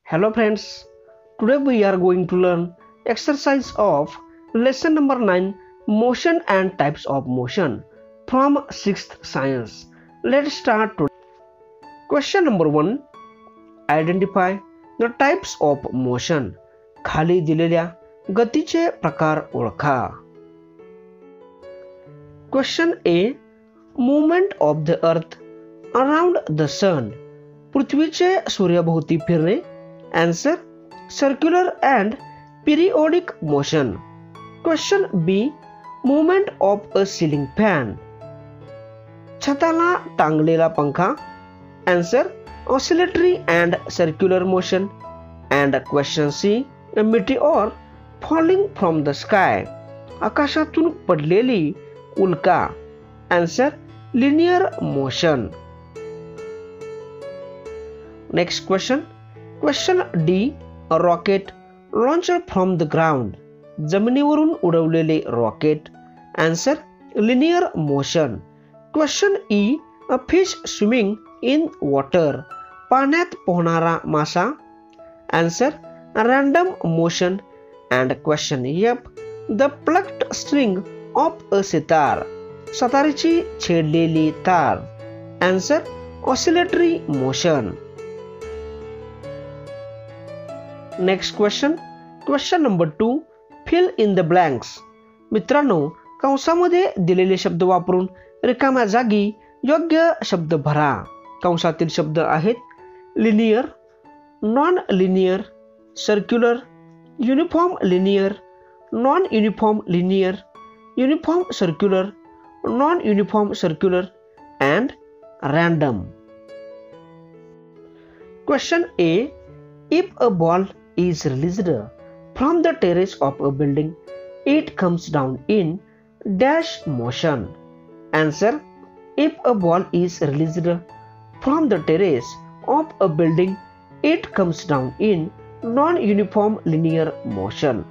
Hello friends, today we are going to learn exercise of lesson number 9 motion and types of motion from 6th science. Let's start today. Question number 1. Identify the types of motion. खाली दिलेल्या गतीचे प्रकार ओळखा. Question A. Movement of the earth around the sun. पृथ्वीचे सूर्याभोवती फिरणे. Answer. Circular and periodic motion. Question B. Movement of a ceiling fan. छताला टांगलेला पंखा. Answer. Oscillatory and circular motion. And question C. A meteor falling from the sky. आकाशातून पडलेली उल्का. Answer. Linear motion. Next question. Question D. A rocket launched from the ground. जमिनीवरून उडवलेले rocket. Answer. Linear motion. Question E. A fish swimming in water. पाण्यात पोहणारा मासा. Answer. Random motion. And question F. The plucked string of a sitar. सतारीची छेडलेली तार. Answer. Oscillatory motion. Next question. Question number 2. Fill in the blanks. मित्रांनो, कंसामध्ये दिलेले शब्द वापरून रिकाम्या जागी योग्य शब्द भरा. कंसातील शब्द आहेत linear, non-linear, circular, uniform linear, non-uniform linear, uniform circular, non-uniform circular, and random. Question A. If a ball is released from the terrace of a building, it comes down in dash motion. Answer. If a ball is released from the terrace of a building, it comes down in non-uniform linear motion.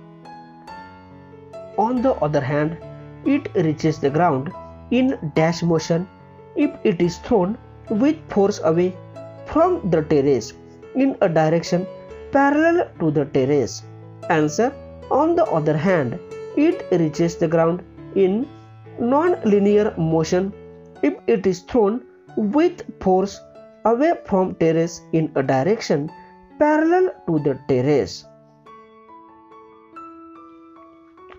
On the other hand, it reaches the ground in dash motion if it is thrown with force away from the terrace in a direction parallel to the terrace. Answer. On the other hand, it reaches the ground in non-linear motion if it is thrown with force away from terrace in a direction parallel to the terrace.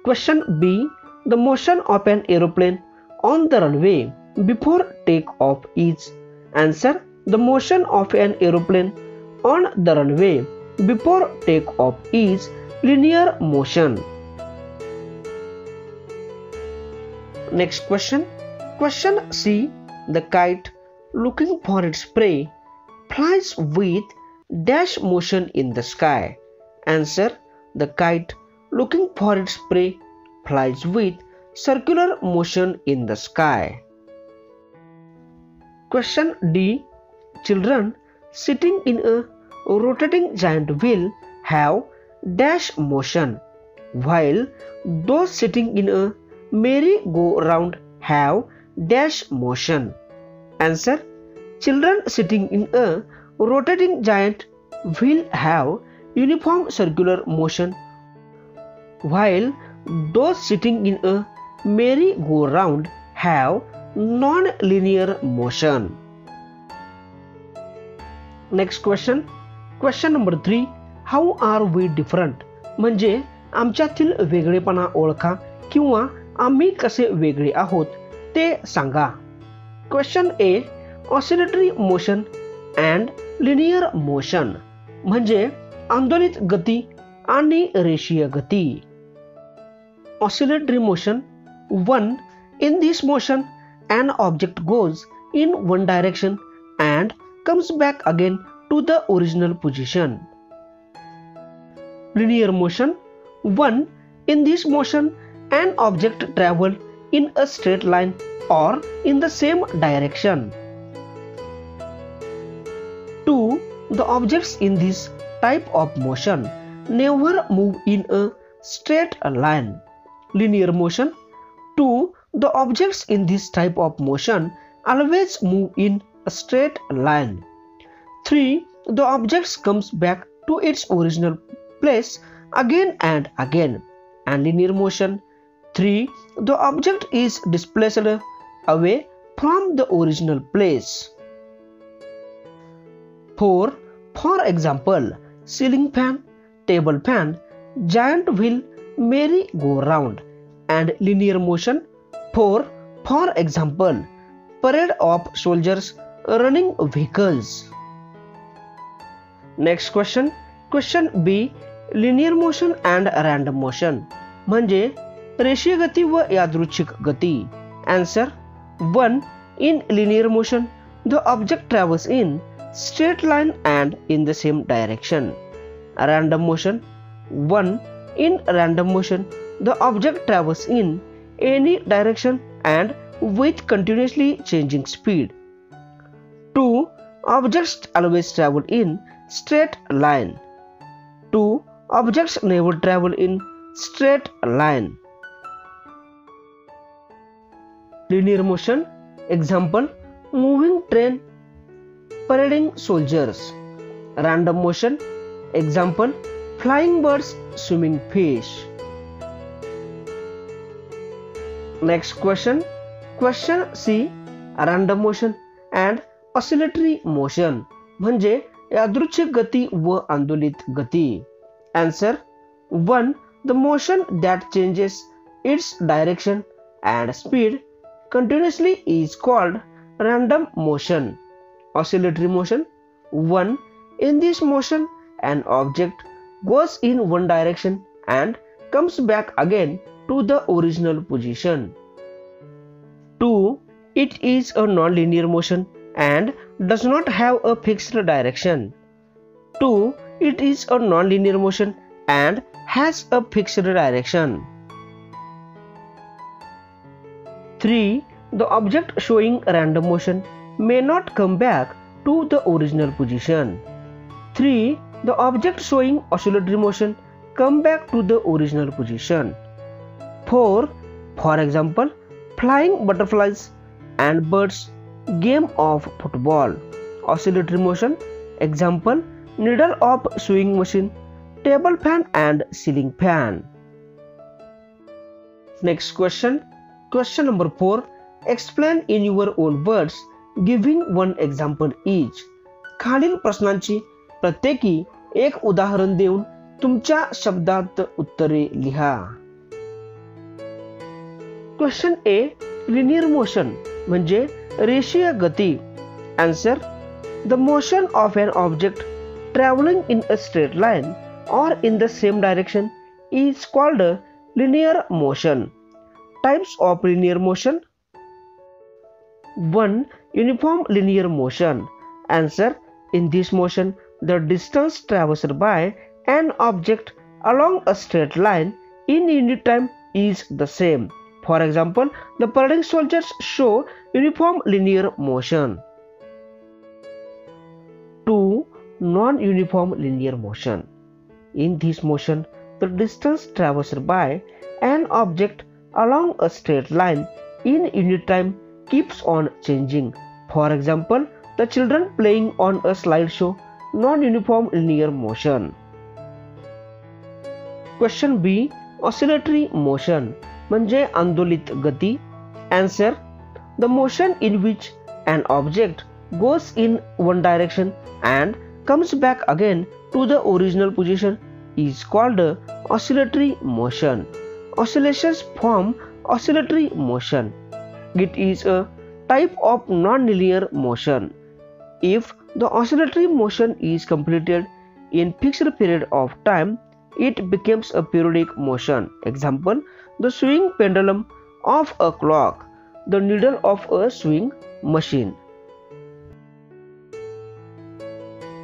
Question B. The motion of an aeroplane on the runway before takeoff is. Answer. The motion of an aeroplane on the runway before takeoff is linear motion. Next question. Question C. The kite, looking for its prey, flies with dash motion in the sky. Answer. The kite, looking for its prey, flies with circular motion in the sky. Question D. Children sitting in a rotating giant wheel have dash motion, while those sitting in a merry-go-round have dash motion. Answer. Children sitting in a rotating giant wheel have uniform circular motion, while those sitting in a merry-go-round have non-linear motion. Next question. Question number 3. How are we different? म्हणजे आमच्यातील वेगळेपणा ओळखा किंवा आम्ही कसे वेगळे आहोत ते सांगा. Question A. Oscillatory motion and linear motion म्हणजे आंदोलित गती आणि रेषीय गती. Oscillatory motion. 1. In this motion, an object goes in one direction and comes back again to the original position. Linear motion. 1. In this motion, an object travels in a straight line or in the same direction. 2. The objects in this type of motion never move in a straight line. Linear motion. 2. The objects in this type of motion always move in a straight line. 3. The object comes back to its original place again and again. And linear motion. 3. The object is displaced away from the original place. 4. For example, ceiling fan, table fan, giant wheel, merry-go-round. And linear motion. 4. For example, parade of soldiers, running vehicles. Next question. Question B. Linear motion and random motion म्हणजे रेषीय गती व यादृच्छिक गती. Answer 1. In linear motion, the object travels in straight line and in the same direction. Random motion. 1. In random motion, the object travels in any direction and with continuously changing speed. 2. Objects always travel in straight line. 2. Objects never travel in straight line. Linear motion. Example, moving train, parading soldiers. Random motion. Example, flying birds, swimming fish. Next question. Question C. Random motion and oscillatory motion म्हणजे यादृच्छिक गती व आंदोलित गती. Answer 1. The motion that changes its direction and speed continuously is called random motion. Oscillatory motion. 1. In this motion, an object goes in one direction and comes back again to the original position. 2. It is a non-linear motion and does not have a fixed direction. 2. It is a non-linear motion and has a fixed direction. 3. The object showing random motion may not come back to the original position. 3. The object showing oscillatory motion come back to the original position. 4. For example, flying butterflies and birds, game of football. Oscillatory motion. Example, needle of sewing machine, table fan and ceiling fan. Next question. Question number 4. Explain in your own words, giving one example each. खालील प्रश्नांची प्रत्येकी एक उदाहरण देऊन तुमच्या शब्दात उत्तरे लिहा. Question A. Linear motion म्हणजे रेषीय गती. Answer. The motion of an object traveling in a straight line or in the same direction is called linear motion. Types of linear motion. 1. Uniform linear motion. Answer. In this motion, the distance traversed by an object along a straight line in unit time is the same. For example, the parading soldiers show uniform linear motion. 2. Non-uniform linear motion. In this motion, the distance traversed by an object along a straight line in unit time keeps on changing. For example, the children playing on a slide show non-uniform linear motion. Question B. Oscillatory motion म्हणजे आंदोलित गती. Answer. The motion in which an object goes in one direction and comes back again to the original position is called oscillatory motion. Oscillations form oscillatory motion. It is a type of non-linear motion. If the oscillatory motion is completed in fixed period of time, it becomes a periodic motion. Example, the swinging pendulum of a clock, the needle of a sewing machine.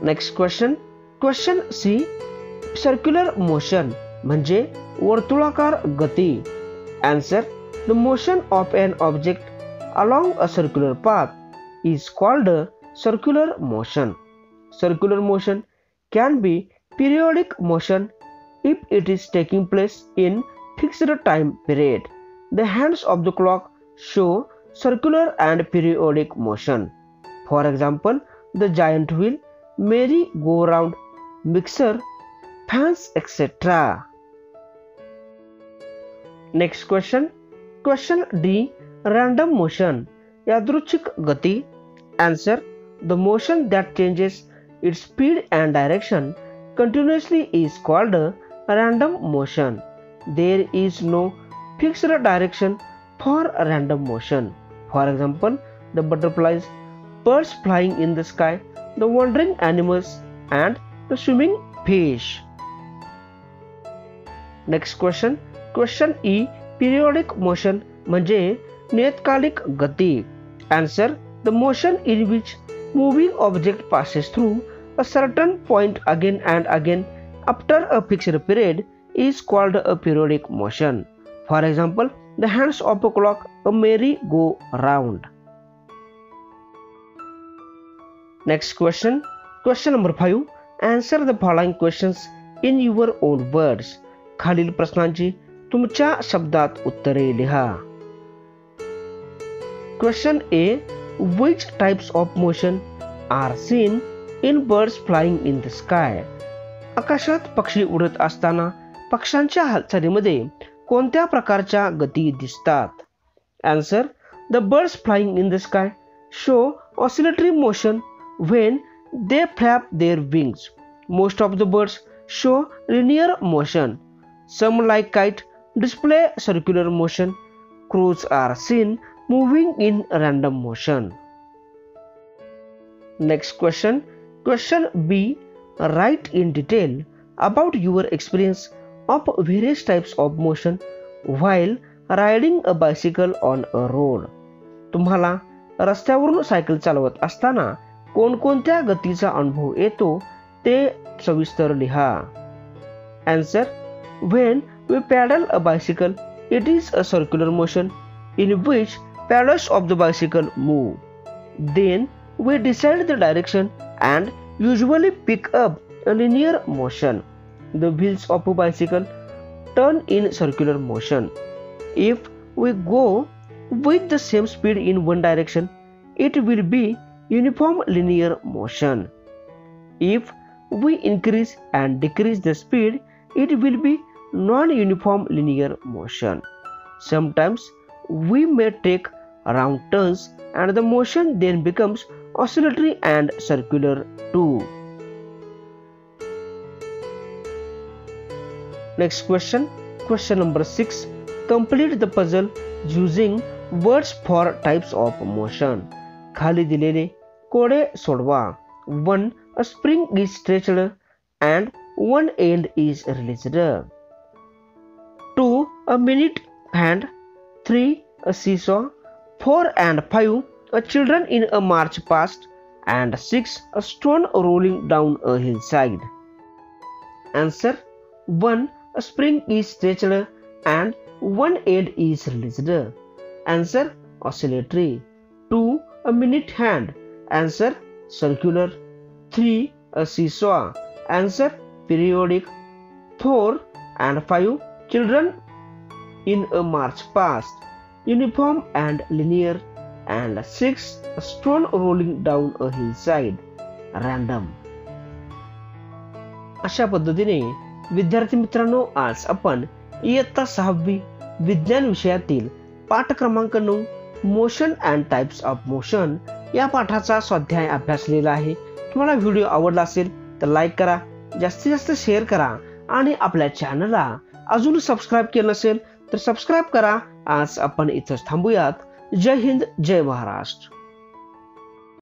Next question. Question C. Circular motion म्हणजे वर्तुळाकार गती. Answer. The motion of an object along a circular path is called circular motion. Circular motion can be periodic motion if it is taking place in fixed time period. The hands of the clock show circular and periodic motion. For example, the giant wheel, merry-go-round, mixer, fans, etc. Next question. Question D. Random motion. यादृच्छिक गती. Answer. The motion that changes its speed and direction continuously is called random motion. There is no fixed direction for random motion. For example, the butterflies, birds flying in the sky, the wandering animals, and the swimming fish. Next question. Question E. Periodic motion म्हणजे नियतकालिक गती. Answer. The motion in which moving object passes through a certain point again and again after a fixed period is called a periodic motion. For example, the hands of a clock, a merry-go-round. Next question. Question number 5. Answer the following questions in your own words. खालील प्रश्नांची तुमच्या शब्दात उत्तरे लिहा. Question A. Which types of motion are seen in birds flying in the sky? आकाशात पक्षी उडत असताना पक्ष्यांच्या हालचालीमध्ये कोणत्या प्रकारच्या गती दिसतात? Answer. The birds flying in the sky show oscillatory motion when they flap their wings. Most of the birds show linear motion. Some, like kite, display circular motion. Crows are seen moving in random motion. Next question. Question B. Write in detail about your experience of various types of motion while riding a bicycle on a road. तुम्हाला रस्त्यावरून cycle चालवत असताना कोणकोणत्या गतीचा अनुभव येतो ते सविस्तर लिहा. Answer. When we pedal a bicycle, it is a circular motion in which pedals of the bicycle move. Then we decide the direction and usually pick up a linear motion. The wheels of a bicycle turn in circular motion. If we go with the same speed in one direction, it will be uniform linear motion. If we increase and decrease the speed, it will be non-uniform linear motion. Sometimes we may take round turns and the motion then becomes oscillatory and circular too. Next question. Question number 6. Complete the puzzle using words for types of motion. खाली दिलेले कोडे सोडवा. 1. A spring is stretched and one end is released. 2. A minute hand. 3. A seesaw. 4 and 5. A children in a march past. And 6. A stone rolling down a hillside. Answer. 1. A spring is stretched and one end is released. Answer. Oscillatory. 2. A minute hand. Answer. Circular. 3. A seesaw. Answer. Periodic. 4 and 5. Children in a march past. Uniform and linear. And 6. A stone rolling down a hillside. Random. अशा पद्धतीने विद्यार्थी मित्रांनो, आज आपण इयत्ता 6वी विज्ञान विषयातील पाठ क्रमांक 9 motion and types of motion या पाठाचा स्वाध्याय अभ्यासलेला आहे. तुम्हाला व्हिडिओ आवडला असेल तर लाईक करा, जास्तीत जास्त शेअर करा आणि आपल्या चॅनलला अजून सबस्क्राईब केलं नसेल तर सबस्क्राईब करा. आज आपण इथंच थांबूयात. जय हिंद, जय महाराष्ट्र.